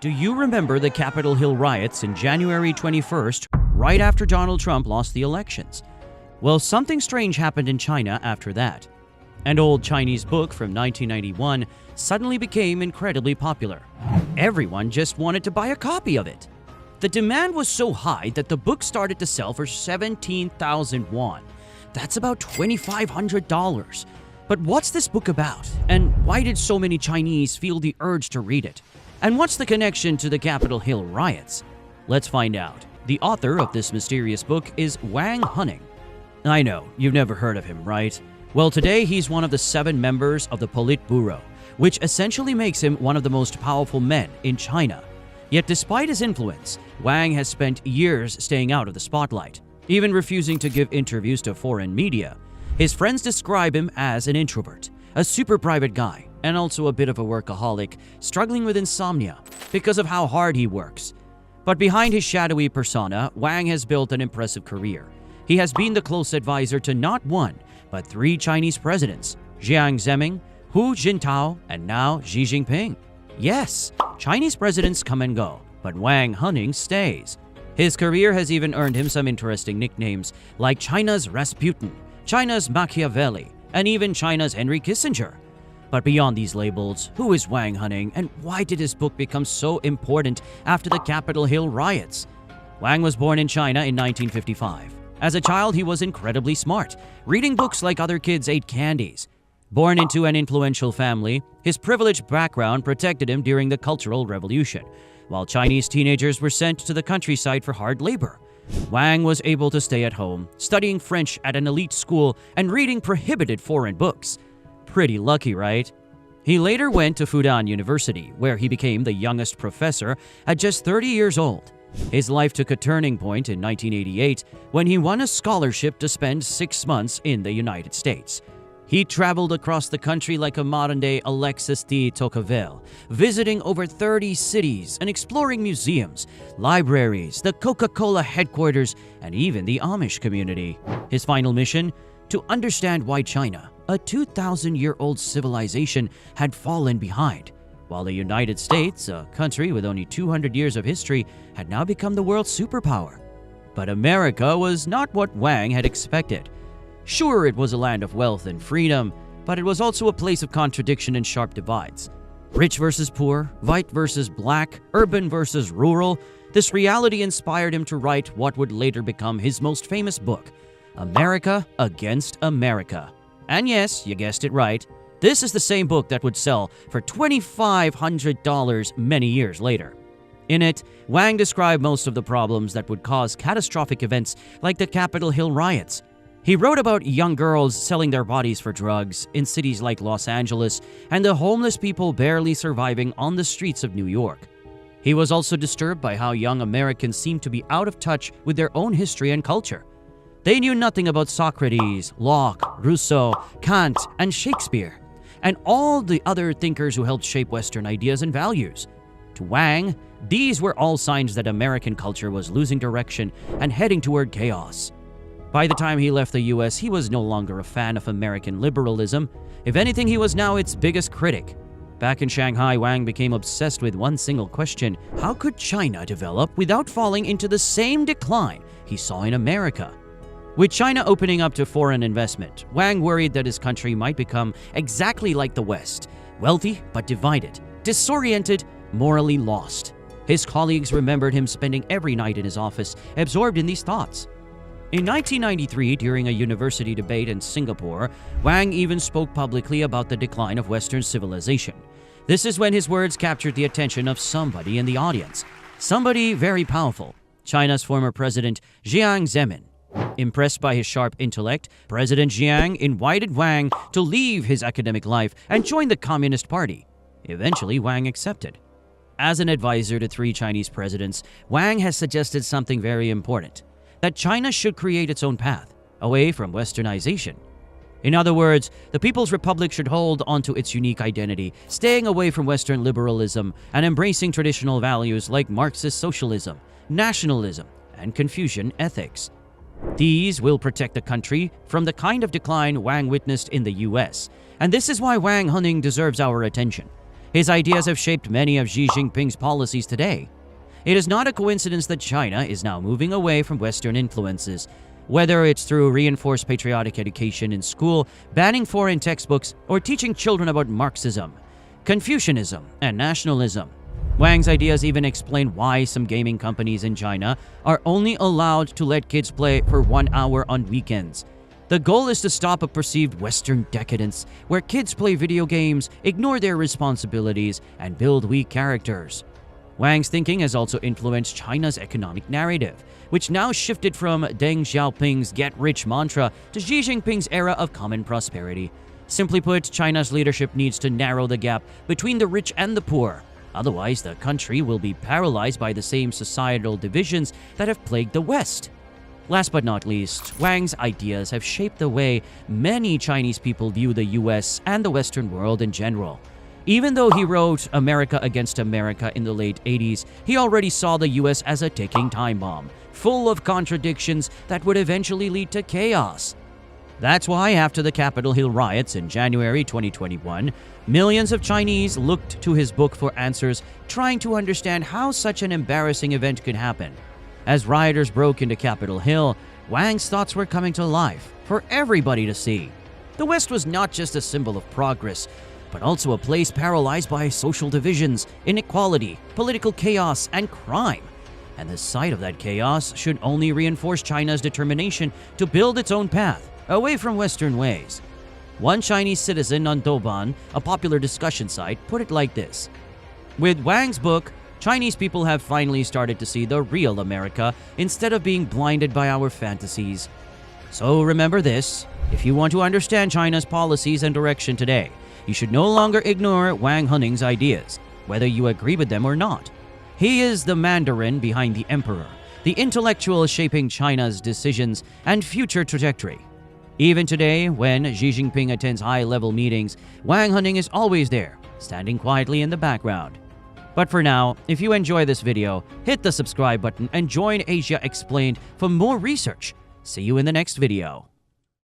Do you remember the Capitol Hill riots in January 21st, right after Donald Trump lost the elections? Well, something strange happened in China after that. An old Chinese book from 1991 suddenly became incredibly popular. Everyone just wanted to buy a copy of it. The demand was so high that the book started to sell for 17,000 won. That's about $2,500. But what's this book about? And why did so many Chinese feel the urge to read it? And what's the connection to the Capitol Hill riots? Let's find out. The author of this mysterious book is Wang Huning. I know, you've never heard of him, right? Well, today he's one of the 7 members of the Politburo, which essentially makes him one of the most powerful men in China. Yet despite his influence, Wang has spent years staying out of the spotlight, even refusing to give interviews to foreign media. His friends describe him as an introvert, a super private guy, and also a bit of a workaholic, struggling with insomnia because of how hard he works. But behind his shadowy persona, Wang has built an impressive career. He has been the close advisor to not one, but 3 Chinese presidents: Jiang Zemin, Hu Jintao, and now Xi Jinping. Yes, Chinese presidents come and go, but Wang Huning stays. His career has even earned him some interesting nicknames like China's Rasputin, China's Machiavelli, and even China's Henry Kissinger. But beyond these labels, who is Wang Huning and why did his book become so important after the Capitol Hill riots? Wang was born in China in 1955. As a child, he was incredibly smart, reading books like other kids ate candies. Born into an influential family, his privileged background protected him during the Cultural Revolution, while Chinese teenagers were sent to the countryside for hard labor. Wang was able to stay at home, studying French at an elite school and reading prohibited foreign books. Pretty lucky, right? He later went to Fudan University, where he became the youngest professor at just 30 years old. His life took a turning point in 1988 when he won a scholarship to spend 6 months in the United States. He traveled across the country like a modern-day Alexis de Tocqueville, visiting over 30 cities and exploring museums, libraries, the Coca-Cola headquarters, and even the Amish community. His final mission? To understand why China, a 2,000-year-old civilization, had fallen behind, while the United States, a country with only 200 years of history, had now become the world's superpower. But America was not what Wang had expected. Sure, it was a land of wealth and freedom, but it was also a place of contradiction and sharp divides. Rich versus poor, white versus black, urban versus rural. This reality inspired him to write what would later become his most famous book, America Against America. And yes, you guessed it right. This is the same book that would sell for $2,500 many years later. In it, Wang described most of the problems that would cause catastrophic events like the Capitol Hill riots. He wrote about young girls selling their bodies for drugs in cities like Los Angeles and the homeless people barely surviving on the streets of New York. He was also disturbed by how young Americans seemed to be out of touch with their own history and culture. They knew nothing about Socrates, Locke, Rousseau, Kant, and Shakespeare, and all the other thinkers who helped shape Western ideas and values. To Wang, these were all signs that American culture was losing direction and heading toward chaos. By the time he left the US, he was no longer a fan of American liberalism. If anything, he was now its biggest critic. Back in Shanghai, Wang became obsessed with one single question: how could China develop without falling into the same decline he saw in America? With China opening up to foreign investment, Wang worried that his country might become exactly like the West, wealthy but divided, disoriented, morally lost. His colleagues remembered him spending every night in his office, absorbed in these thoughts. In 1993, during a university debate in Singapore, Wang even spoke publicly about the decline of Western civilization. This is when his words captured the attention of somebody in the audience. Somebody very powerful, China's former president, Jiang Zemin. Impressed by his sharp intellect, President Jiang invited Wang to leave his academic life and join the Communist Party. Eventually, Wang accepted. As an advisor to 3 Chinese presidents, Wang has suggested something very important: that China should create its own path, away from Westernization. In other words, the People's Republic should hold onto its unique identity, staying away from Western liberalism and embracing traditional values like Marxist socialism, nationalism, and Confucian ethics. These will protect the country from the kind of decline Wang witnessed in the US, and this is why Wang Huning deserves our attention. His ideas have shaped many of Xi Jinping's policies today. It is not a coincidence that China is now moving away from Western influences, whether it's through reinforced patriotic education in school, banning foreign textbooks, or teaching children about Marxism, Confucianism, and nationalism. Wang's ideas even explain why some gaming companies in China are only allowed to let kids play for 1 hour on weekends. The goal is to stop a perceived Western decadence where kids play video games, ignore their responsibilities, and build weak characters. Wang's thinking has also influenced China's economic narrative, which now shifted from Deng Xiaoping's get-rich mantra to Xi Jinping's era of common prosperity. Simply put, China's leadership needs to narrow the gap between the rich and the poor. Otherwise, the country will be paralyzed by the same societal divisions that have plagued the West. Last but not least, Wang's ideas have shaped the way many Chinese people view the US and the Western world in general. Even though he wrote America Against America in the late 80s, he already saw the US as a ticking time bomb, full of contradictions that would eventually lead to chaos. That's why after the Capitol Hill riots in January 2021, millions of Chinese looked to his book for answers, trying to understand how such an embarrassing event could happen. As rioters broke into Capitol Hill, Wang's thoughts were coming to life for everybody to see. The West was not just a symbol of progress, but also a place paralyzed by social divisions, inequality, political chaos, and crime. And the sight of that chaos should only reinforce China's determination to build its own path, away from Western ways. One Chinese citizen on Douban, a popular discussion site, put it like this: with Wang's book, Chinese people have finally started to see the real America instead of being blinded by our fantasies. So remember this: if you want to understand China's policies and direction today, you should no longer ignore Wang Huning's ideas, whether you agree with them or not. He is the Mandarin behind the emperor, the intellectual shaping China's decisions and future trajectory. Even today, when Xi Jinping attends high-level meetings, Wang Huning is always there, standing quietly in the background. But for now, if you enjoy this video, hit the subscribe button and join Asia Explained for more research. See you in the next video.